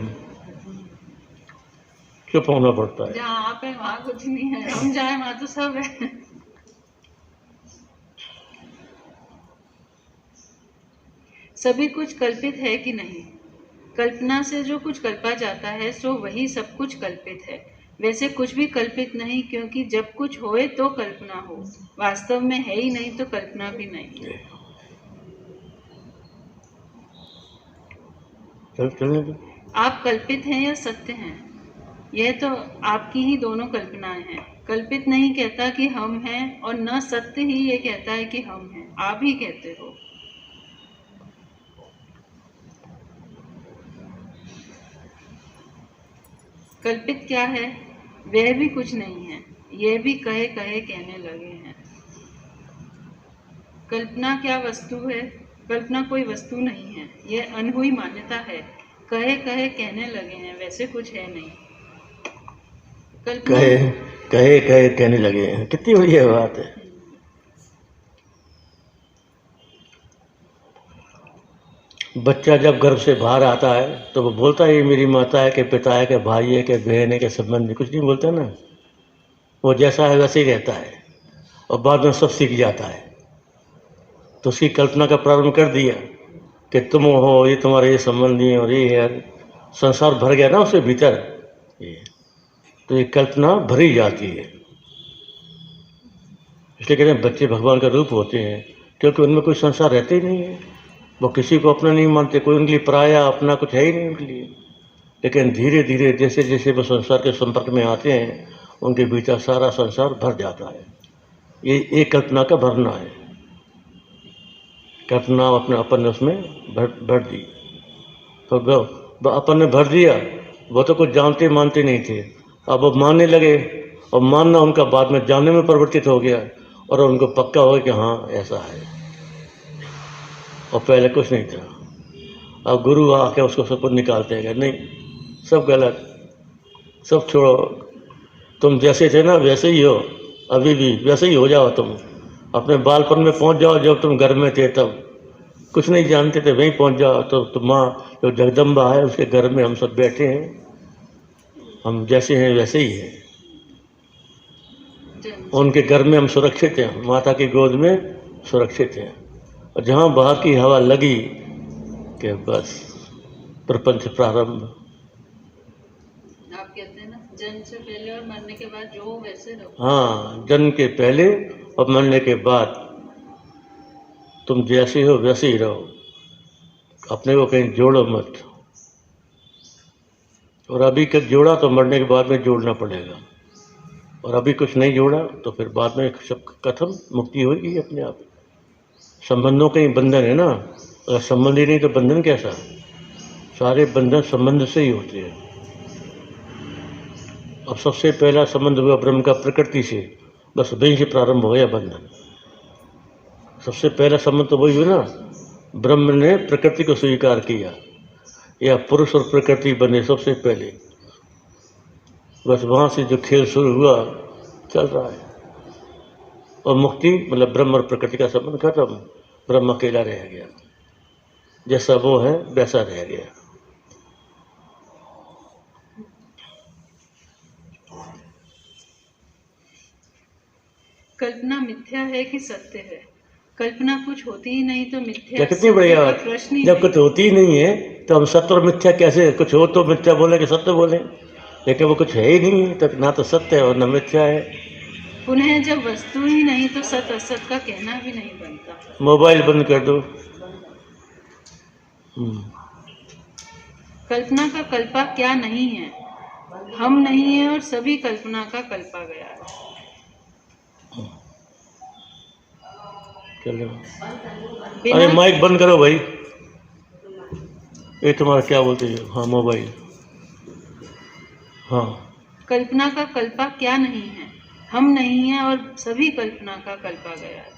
A: चुप होना पड़ता है।
B: जहाँ आप है वहाँ कुछ नहीं है, हम जाए वहाँ तो सब है। सभी कुछ कल्पित है कि नहीं? कल्पना से जो कुछ कल्पा जाता है सो वही सब कुछ कल्पित है। वैसे कुछ भी कल्पित नहीं, क्योंकि जब कुछ होए तो कल्पना हो, वास्तव में है ही नहीं तो कल्पना भी नहीं है।
A: चलने दो।
B: आप कल्पित हैं या सत्य हैं? यह तो आपकी ही दोनों कल्पनाएं हैं। कल्पित नहीं कहता कि हम हैं, और न सत्य ही ये कहता है कि हम हैं। आप ही कहते हो। कल्पित क्या है? वह भी कुछ नहीं है, यह भी कहे कहे कहने लगे हैं। कल्पना क्या वस्तु है? कल्पना कोई वस्तु नहीं है, ये अनहुई मान्यता है। कहे कहे कहने लगे हैं, वैसे कुछ है नहीं। कल्पना
A: कहे कहे कहे कहने लगे हैं, कितनी बढ़िया बात है। बच्चा जब गर्भ से बाहर आता है तो वो बोलता है ये मेरी माता है कि पिता है कि भाई है कि बहन है कि संबंधी, कुछ नहीं बोलता ना। वो जैसा है वैसे ही रहता है और बाद में सब सीख जाता है। तो उसकी कल्पना का प्रारंभ कर दिया कि तुम हो, ये तुम्हारे ये संबंधी और ये है, संसार भर गया ना उसके भीतर। ये तो ये कल्पना भरी जाती है। इसलिए कहते हैं बच्चे भगवान का रूप होते हैं, क्योंकि उनमें कोई संसार रहते ही नहीं है। वो किसी को अपना नहीं मानते, कोई उनके लिए पराया अपना कुछ है ही नहीं उनके लिए। लेकिन धीरे धीरे जैसे जैसे वो संसार के संपर्क में आते हैं, उनके भीतर सारा संसार भर जाता है। ये एक कल्पना का भरना है। कल्पना अपने अपन ने उसमें भर दी, तो अपन ने भर दिया। वो तो कुछ जानते मानते नहीं थे, अब वो मानने लगे और मानना उनका बाद में जानने में परिवर्तित हो गया और उनको पक्का हो गया कि हाँ ऐसा है, और पहले कुछ नहीं था। अब गुरु आके उसको सब कुछ निकालते हैं, नहीं सब गलत, सब छोड़ो, तुम जैसे थे ना वैसे ही हो, अभी भी वैसे ही हो जाओ। तुम अपने बालपन में पहुंच जाओ, जब तुम घर में थे तब कुछ नहीं जानते थे, वहीं पहुंच जाओ। तो माँ जो जगदम्बा है उसके घर में हम सब बैठे हैं, हम जैसे हैं वैसे ही हैं। उनके घर में हम सुरक्षित हैं, माता की गोद में सुरक्षित हैं। और जहाँ बाहर की हवा लगी कि बस प्रपंच प्रारंभ।
B: आप कहते हैं ना, जन्म से पहले और मरने के बाद जो हो वैसे रहो।
A: हाँ, जन्म के पहले और मरने के बाद तुम जैसे हो वैसे ही रहो, अपने को कहीं जोड़ो मत। और अभी कुछ जोड़ा तो मरने के बाद में जोड़ना पड़ेगा, और अभी कुछ नहीं जोड़ा तो फिर बाद में सब खत्म, मुक्ति होगी अपने आप। संबंधों का ही बंधन है ना, अगर संबंध ही नहीं तो बंधन कैसा? सारे बंधन संबंध से ही होते हैं। अब सबसे पहला संबंध हुआ ब्रह्म का प्रकृति से, बस वहीं से प्रारंभ हो गया बंधन। सबसे पहला संबंध तो वही हुआ ना, ब्रह्म ने प्रकृति को स्वीकार किया, या पुरुष और प्रकृति बने सबसे पहले। बस वहाँ से जो खेल शुरू हुआ चल रहा है, और मुक्ति मतलब ब्रह्म और प्रकृति का संबंध खत्म, ब्रह्म अकेला रह गया, जैसा वो है वैसा रह गया।
B: कल्पना मिथ्या है कि सत्य है? कल्पना कुछ होती ही नहीं तो मिथ्या
A: क्या कितनी बढ़िया
B: सत्य का
A: बात।
B: प्रश्न ही
A: जब
B: नहीं।
A: कुछ होती ही नहीं है तो हम सत्य और मिथ्या कैसे? कुछ हो तो मिथ्या बोले कि सत्य बोले, लेकिन वो कुछ है ही नहीं है, तो ना तो सत्य है और न मिथ्या है।
B: पुनः जब वस्तु ही नहीं तो सत असत का कहना भी नहीं बनता।
A: मोबाइल बंद कर दो।
B: कल्पना का कल्पा क्या नहीं है? हम नहीं है और सभी कल्पना का कल्पा गया है।
A: चलो, अरे
B: बिना
A: माइक बंद करो भाई, ये तुम्हारा क्या बोलते हो? हाँ मोबाइल, हाँ।
B: कल्पना का कल्पा क्या नहीं है? हम नहीं है और सभी कल्पना का कल्पा गया है।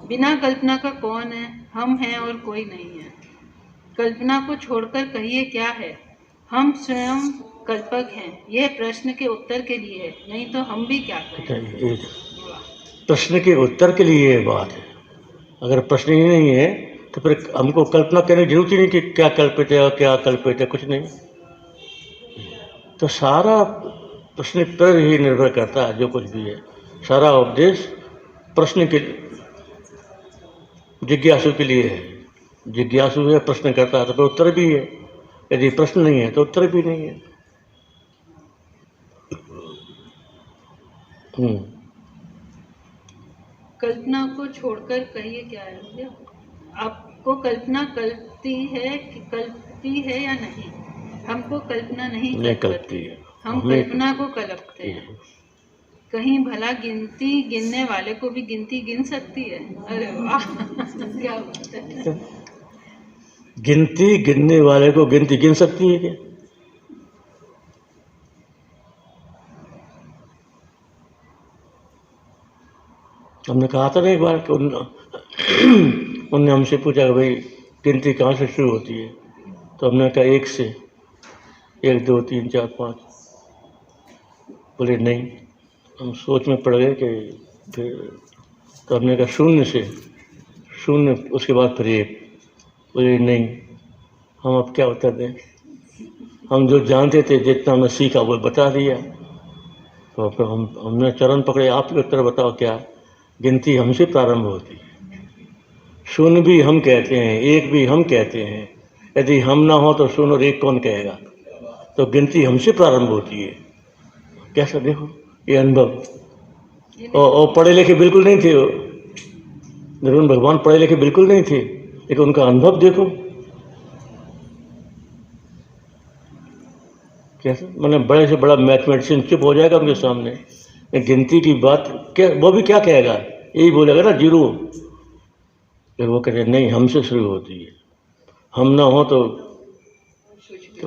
B: बिना कल्पना का कौन है? हम हैं और कोई नहीं है। कल्पना को छोड़कर कहिए क्या है? हम स्वयं कल्पक हैं। यह प्रश्न के उत्तर के लिए है, नहीं तो हम भी क्या करें।
A: प्रश्न के उत्तर के लिए ये बात है। अगर प्रश्न ही नहीं है तो फिर हमको कल्पना करने की जरूरत ही नहीं कि क्या कल्पित है और क्या कल्पित है, कुछ नहीं। तो सारा प्रश्न पर ही निर्भर करता है, जो कुछ भी है सारा उपदेश प्रश्न के जिज्ञासु के लिए है। जिज्ञासु है, प्रश्न करता है तो फिर उत्तर भी है, यदि प्रश्न नहीं है तो उत्तर भी नहीं है।
B: कल्पना को छोड़कर कहिए क्या है? आपको कल्पना कल्पती है या नहीं? हमको कल्पना नहीं
A: कल्पती है,
B: हम कल्पना को कल्पते हैं। कहीं भला गिनती गिनने वाले को भी गिनती गिन सकती है? अरे वाह क्या बात है।
A: गिनती गिनने वाले को गिनती गिन सकती है क्या? हमने कहा था ना एक बार कि उन्होंने हमसे पूछा कि भाई गिनती कहाँ से शुरू होती है, तो हमने कहा 1 से, 1 2 3 4 5। बोले नहीं, हम सोच में पड़ गए कि फिर, तो हमने कहा 0 से, 0 उसके बाद फिर 1। बोले नहीं, हम अब क्या उत्तर दें, हम जो जानते थे जितना हमने सीखा वो बता दिया। तो फिर हमने चरण पकड़े, आप ही उत्तर बताओ क्या गिनती हमसे प्रारंभ होती है। 0 भी हम कहते हैं, 1 भी हम कहते हैं, यदि हम ना हो तो 0 और 1 कौन कहेगा। तो गिनती हमसे प्रारंभ होती है। कैसा देखो ये अनुभव। और पढ़े लिखे बिल्कुल नहीं थे वो, निर्गुण भगवान पढ़े लिखे बिल्कुल नहीं थे, लेकिन उनका अनुभव देखो कैसे, मतलब बड़े से बड़ा मैथमेटिशियन चुप हो जाएगा उनके सामने। गिनती की बात क्या, वो भी क्या कहेगा, यही बोलेगा ना 0। फिर वो कहते नहीं हमसे शुरू होती है, हम ना हो तो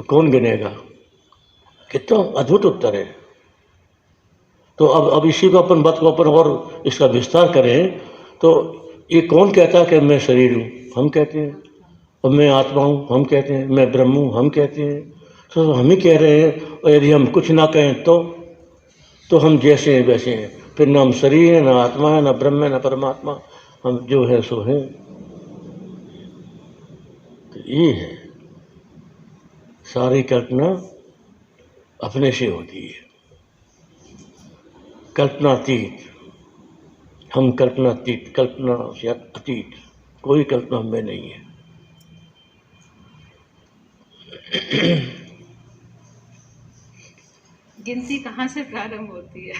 A: कौन गिनेगा। कितना अद्भुत उत्तर है। तो अब इसी को अपन बात को अपन और इसका विस्तार करें तो ये कौन कहता है कि मैं शरीर हूँ, हम कहते हैं। और मैं आत्मा हूँ, हम कहते हैं। मैं ब्रह्म हूँ, हम कहते हैं। तो हम ही कह रहे हैं। और यदि हम कुछ ना कहें तो हम जैसे हैं वैसे हैं। फिर ना हम शरीर है, ना आत्मा है, ना ब्रह्म है, ना परमात्मा, हम जो है सो है। तो ये है सारी कल्पना अपने से होती है। कल्पनातीत, हम कल्पनातीत, कल्पना से अतीत, कोई कल्पना हमें नहीं है।
B: गिनती कहाँ से प्रारंभ होती है?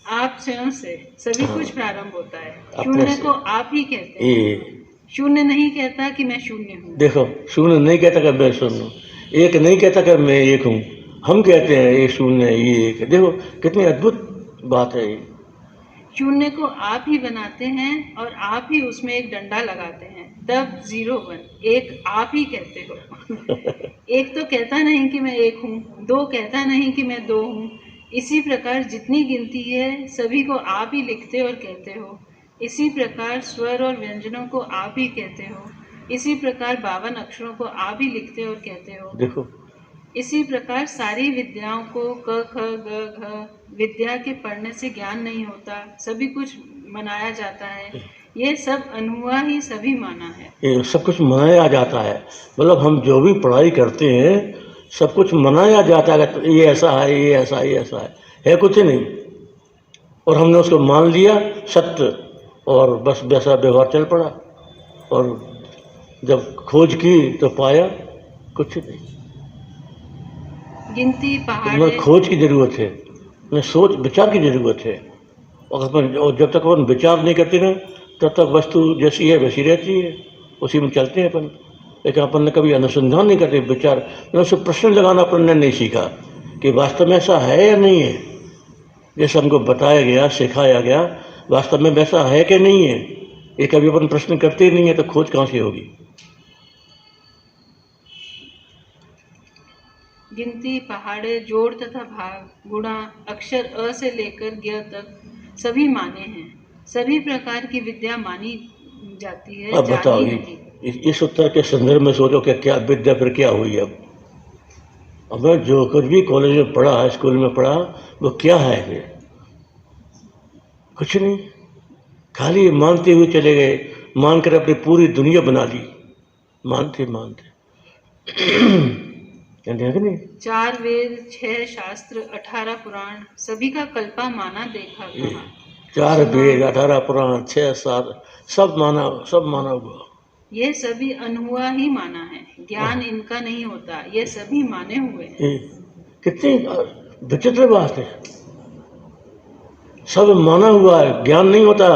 B: आप स्वयं से सभी कुछ प्रारंभ होता है।
A: अपने
B: शून्य
A: से।
B: को आप ही कहते हैं।
A: ये
B: शून्य नहीं कहता कि मैं शून्य हूँ।
A: देखो, 0 नहीं कहता कि मैं शून्य हूँ, 1 नहीं कहता कि मैं 1 हूँ। हम कहते हैं ये 0 है, ये 1 है। देखो कितनी अद्भुत बात है ये।
B: शून्य को आप ही बनाते हैं और आप ही उसमें एक डंडा लगाते हैं, तब 0 1 1 आप ही कहते हो। 1 तो कहता नहीं कि मैं 1 हूँ, 2 कहता नहीं कि मैं 2 हूँ। इसी प्रकार जितनी गिनती है सभी को आप ही लिखते और कहते हो। इसी प्रकार स्वर और व्यंजनों को आप ही कहते हो। इसी प्रकार 52 अक्षरों को आप ही लिखते और कहते हो।
A: देखो
B: इसी प्रकार सारी विद्याओं को क ख ग घ विद्या के पढ़ने से ज्ञान नहीं होता, सभी कुछ मनाया जाता है। ये सब अनहुआ ही सभी माना है।
A: ये सब कुछ मनाया जाता है, मतलब हम जो भी पढ़ाई करते हैं सब कुछ मनाया जाता है। तो ये ऐसा है, ये ऐसा है, ये ऐसा है कुछ नहीं। और हमने उसको मान लिया सत्य, और बस वैसा व्यवहार चल पड़ा। और जब खोज की तो पाया कुछ नहीं।
B: गिनती
A: तो
B: पहाड़े
A: खोज की जरूरत है, हमें सोच विचार की जरूरत है। और जब तक अपन विचार नहीं करते ना तब तक वस्तु जैसी है वैसी रहती है, उसी में चलते हैं अपन। लेकिन अपन ने कभी अनुसंधान नहीं करते, विचार उससे प्रश्न लगाना अपन ने नहीं सीखा कि वास्तव में ऐसा है या नहीं है। जैसे हमको बताया गया, सिखाया गया, वास्तव में वैसा है कि नहीं है, ये कभी अपन प्रश्न करते ही नहीं है, तो खोज कहाँ से होगी।
B: गिनती पहाड़े जोड़ तथा भाग गुणा अक्षर अ से लेकर ज्ञ तक सभी माने हैं। सभी प्रकार की विद्या मानी जाती है,
A: अब बताओ
B: जानी नहीं।
A: इस उत्तर के संदर्भ में सोचो कि क्या विद्या फिर क्या हुई। अब मैं जो कुछ भी कॉलेज में पढ़ा, स्कूल में पढ़ा, वो क्या है फिर? कुछ नहीं, खाली मानते हुए चले गए, मानकर अपनी पूरी दुनिया बना ली, मानते मानते। नहीं,
B: 4 वेद 6 शास्त्र 18 पुराण सभी का कल्पा माना देखा कहा।
A: 4 वेद 18 पुराण 6 7 सब माना हुआ।
B: ये सभी अनहुआ ही माना है, ज्ञान इनका नहीं होता, ये सभी माने हुए हैं।
A: कितनी विचित्र बात है। सब माना हुआ है, ज्ञान नहीं होता।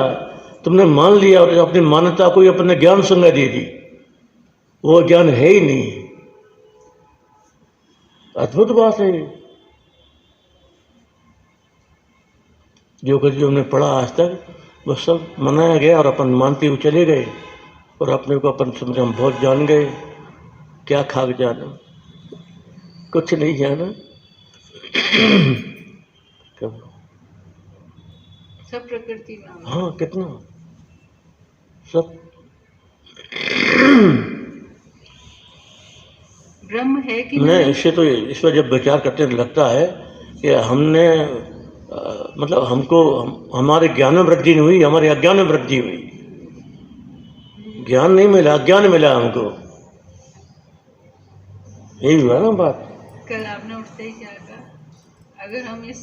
A: तुमने मान लिया और अपनी मान्यता को अपने ज्ञान संज्ञा दे दी, वो ज्ञान है ही नहीं। अद्भुत बात है। जो कुछ जो हमने पढ़ा आज तक वो सब मनाया गया और अपन मानते हुए चले गए, और अपने को अपन समझ हम बहुत जान गए। क्या खाक जाना, कुछ नहीं जाना।
B: सब प्रकृति में।
A: हाँ, कितना सब
B: ब्रह्म है कि
A: नहीं,
B: नहीं?
A: इससे तो इस पर जब विचार करते हैं तो लगता है कि हमने मतलब हमारे ज्ञान में वृद्धि नहीं हुई, हमारे अज्ञान में वृद्धि हुई। ज्ञान नहीं मिला, अज्ञान मिला हमको। यही हुआ ना बात।
B: कल आपने उठते ही क्या कहा? अगर हम इस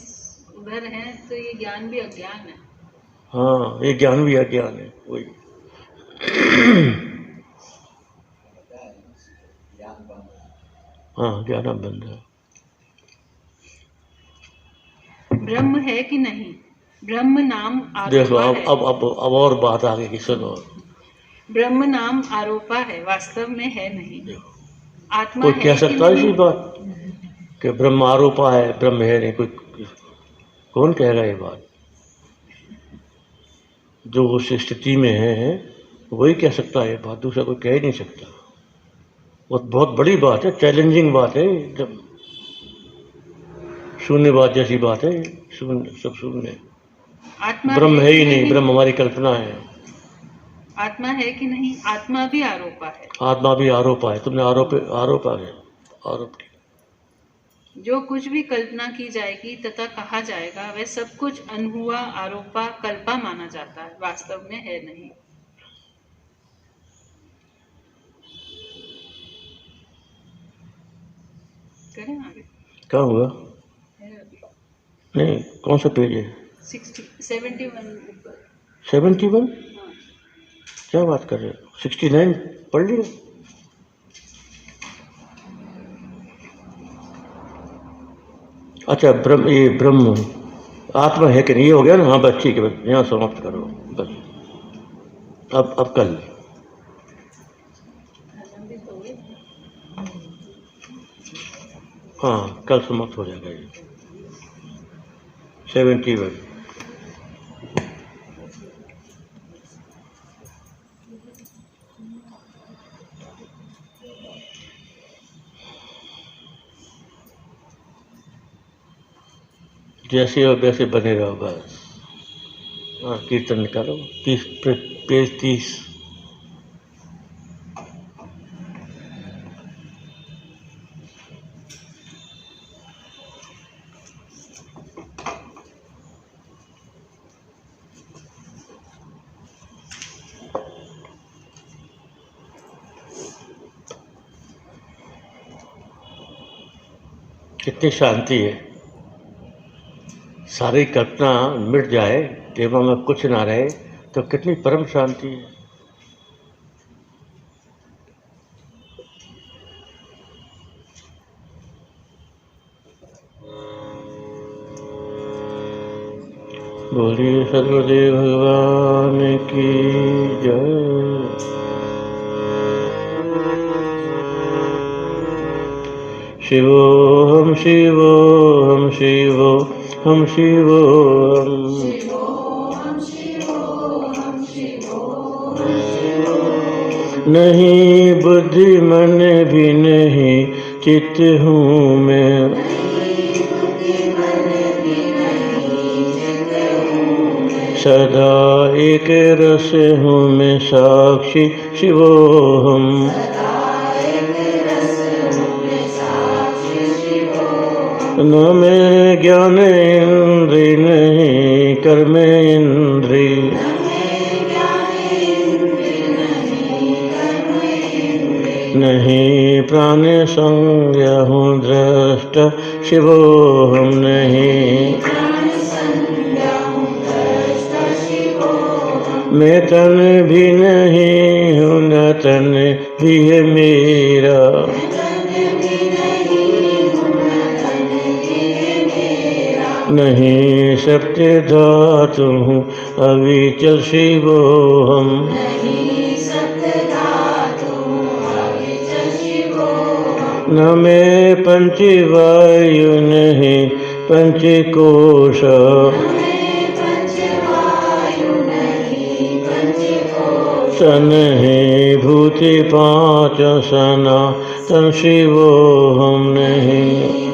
B: उधर हैं तो ये ज्ञान भी अज्ञान है।
A: हाँ, ये ज्ञान भी अज्ञान है, वही। हाँ, ज्ञान बंद है।
B: ब्रह्म है कि नहीं? ब्रह्म नाम
A: देखो
B: आरोपा है।
A: अब और बात आगे की सुनो।
B: ब्रह्म नाम आरोपा है, वास्तव में है नहीं।
A: देखो,
B: आत्मा
A: कोई
B: है
A: कह
B: कि
A: सकता है
B: नहीं?
A: इसी बात कि ब्रह्म आरोपा है, ब्रह्म है नहीं? कोई कौन कहेगा ये बात? जो उस स्थिति में है वही कह सकता है ये बात, दूसरा कोई कह ही नहीं सकता। बहुत बड़ी बात है, चैलेंजिंग बात है, जब शून्यवाद जैसी बात है। शून्य, सब शून्य।
B: आत्मा
A: ब्रह्म है
B: कि
A: ही नहीं, ब्रह्म हमारी कल्पना है।
B: आत्मा है कि नहीं? आत्मा भी आरोपा है।
A: आत्मा भी आरोपा है। तुमने आरोप किया।
B: जो कुछ भी कल्पना की जाएगी तथा कहा जाएगा वह सब कुछ अनहुआ, आरोपा, कल्पा माना जाता है, वास्तव में है नहीं। करें आगे?
A: क्या हुआ?
B: है अभी।
A: नहीं, कौन सा पेज है?
B: 71 ऊपर।
A: 71?
B: हाँ।
A: क्या बात कर रहे हो? 69 पढ़ लिया? अच्छा, ये ब्रह्म आत्मा है कि नहीं, ये हो गया ना? हाँ बस ठीक है, बस यहाँ समाप्त करो बस। अब कल हाँ, कल समाप्त हो जाएगा ये 71। जैसे हो वैसे बने रहो बस। हाँ, कीर्तन निकालो। पेज 30। कितनी शांति है। सारी कल्पना मिट जाए, दिमाग में कुछ ना रहे, तो कितनी परम शांति है। बोलिए सदगुरुदेव भगवान की जय। शिवोहम शिवोहम शिवोहम शिवोहम नहीं बुद्धि मन भी नहीं चित्त हूँ मैं। सदा एक रस हूँ मैं साक्षी शिवोहम। न मैं ज्ञान इंद्री नहीं कर्म इंद्री। नहीं प्राण संज्ञ हूँ दृष्ट शिवोहम। नहीं मैं तन भी नहीं हूँ न तन भी है मेरा। नहीं सत्य धातु हूँ अविचल शिवोहम। न मैं पंचवायु नहीं पंचकोश। सन है भूति पांच सनातन शिवोहम। नहीं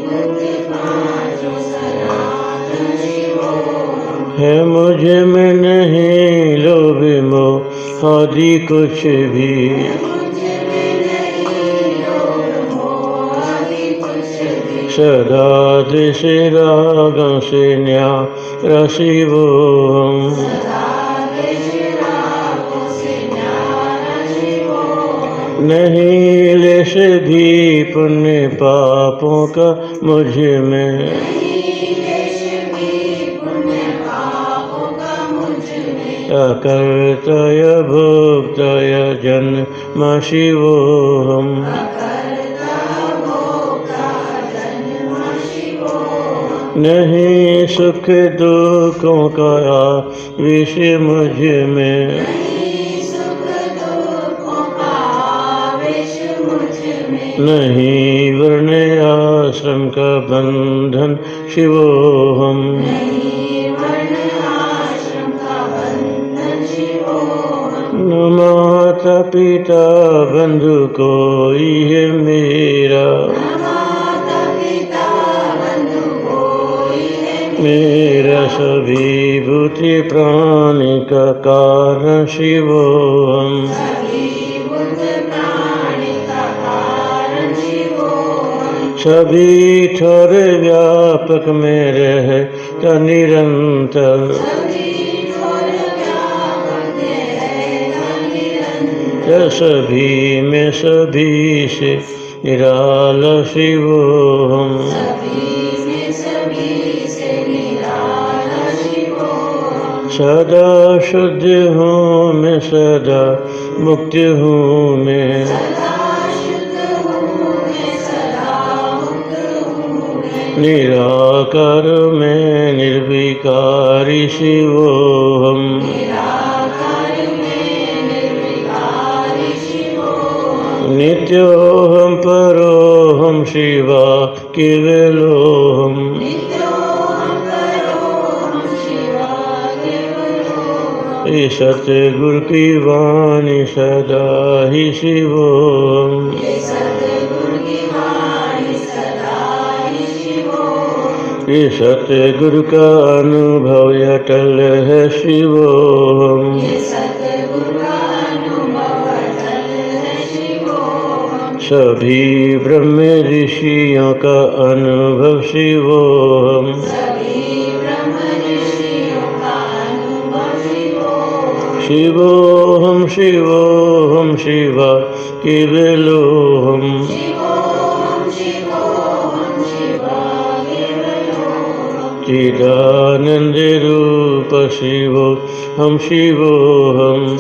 A: है मुझे में नहीं लोभ मोह आदि कुछ भी। सदा दिश रागं से न्यारसिवो नहीं लेश भी पुण्य पापों का मुझ में। अकर्तय भोक्तय जन्म शिवोऽहम्। नहीं सुख दुखों का विष मुझ में। नहीं वर्ण आश्रम का बंधन शिवोऽहम्। न माता पिता बंधु कोई है मेरा। मेरा सभी भूति प्राणी का कारण शिवोऽहम्। सभी ठोर व्यापक में रहता निरंतर। सभी में सभी से निराला शिवोऽहम्। सदा शुद्ध हूँ मैं, सदा मुक्त हूँ मैं। निराकार में निर्विकारी शिवोऽहम्। नित्योऽहम् परोऽहम् शिवा केवलोऽहम्। इस सतगुरु की वाणी सदा ही शिवोऽहम्। इस सतगुरु का अनुभव अटल है शिवोऽहम्। सभी ब्रह्म ऋषियों का अनुभव शिवोऽहम्। शिवोऽहम् शिवोऽहम् शिवा केवलोऽहम्। चिदानंद रूप शिवोऽहम् शिवोऽहम्।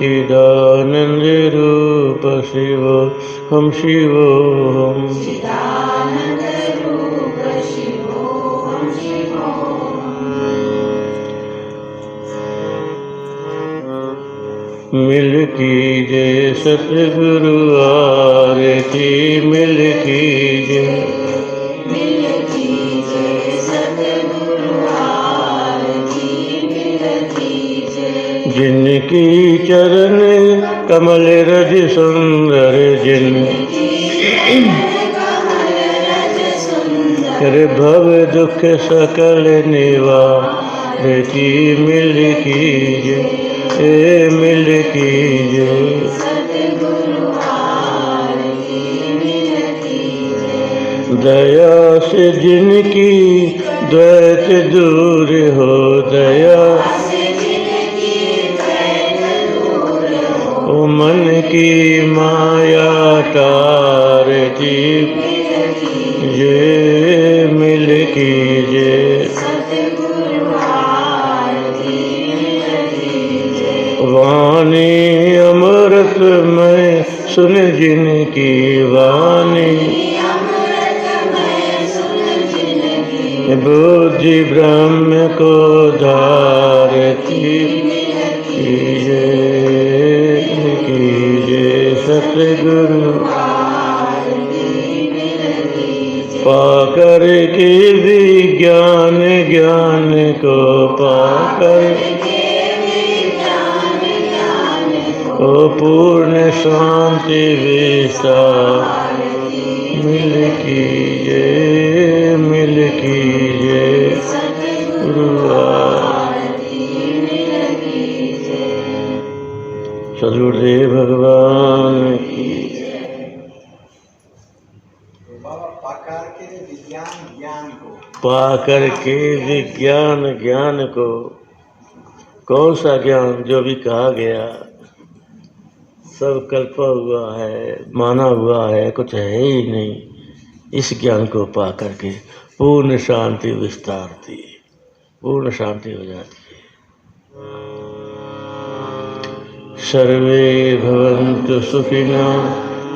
A: चिदानंद रूप शिवोऽहम् शिवोऽहम्। मिल कीजिए सतगुरु आरती मिल कीजिए। जिनकी चरण कमल रज सुंदर जिन कर भव दुख सकल निवारती मिल कीजिए। मिल कीजिए दया से जिनकी द्वैत दूर हो। दया ओ मन की माया तारती ये मिल कीजिए। वाणी अमृत में सुन जिनकी वाणी। बुद्धि ब्रह्म को धारती कीजिए सतगुरु। पाकर के विज्ञान ज्ञान को पाकर ओ पूर्ण शांति विस्तार मिल कीजिए सद्गुरुदेव भगवान की।
D: तो बाबा पाकर के विज्ञान ज्ञान को
A: पा करके विज्ञान ज्ञान को, कौन सा ज्ञान? जो भी कहा गया सब कल्पा हुआ है, माना हुआ है, कुछ है ही नहीं। इस ज्ञान को पा करके पूर्ण शांति विस्तारती, पूर्ण शांति हो जाती है। सर्वे भवन्तु सुखिनः,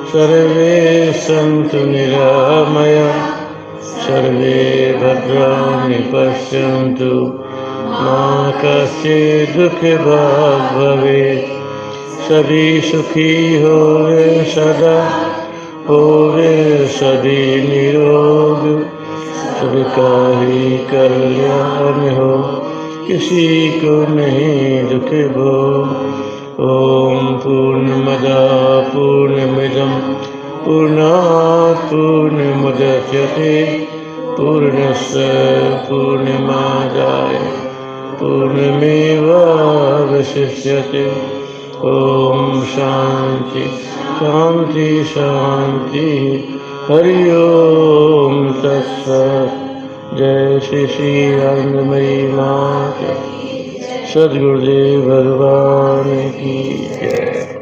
A: सर्वे सन्तु निरामया, सर्वे भद्राणि पश्यन्तु, मा कश्चित् दुःखभाग् भवेत्। सभी सुखी होवे सदा, होवे सभी निरोग, सबका ही कल्याण हो, किसी को नहीं दुख भोग। ओम पूर्णमदः पूर्णमिदं पूर्णात् पूर्णमुदच्यते, पूर्णस्य पूर्णमादाय पूर्णमेवावशिष्यते। ओम शांति शांति शांति। हरि ओम तत्सत्। जय श्री श्री आनंदमयी माता, सद्गुरुदेव भगवान की जय।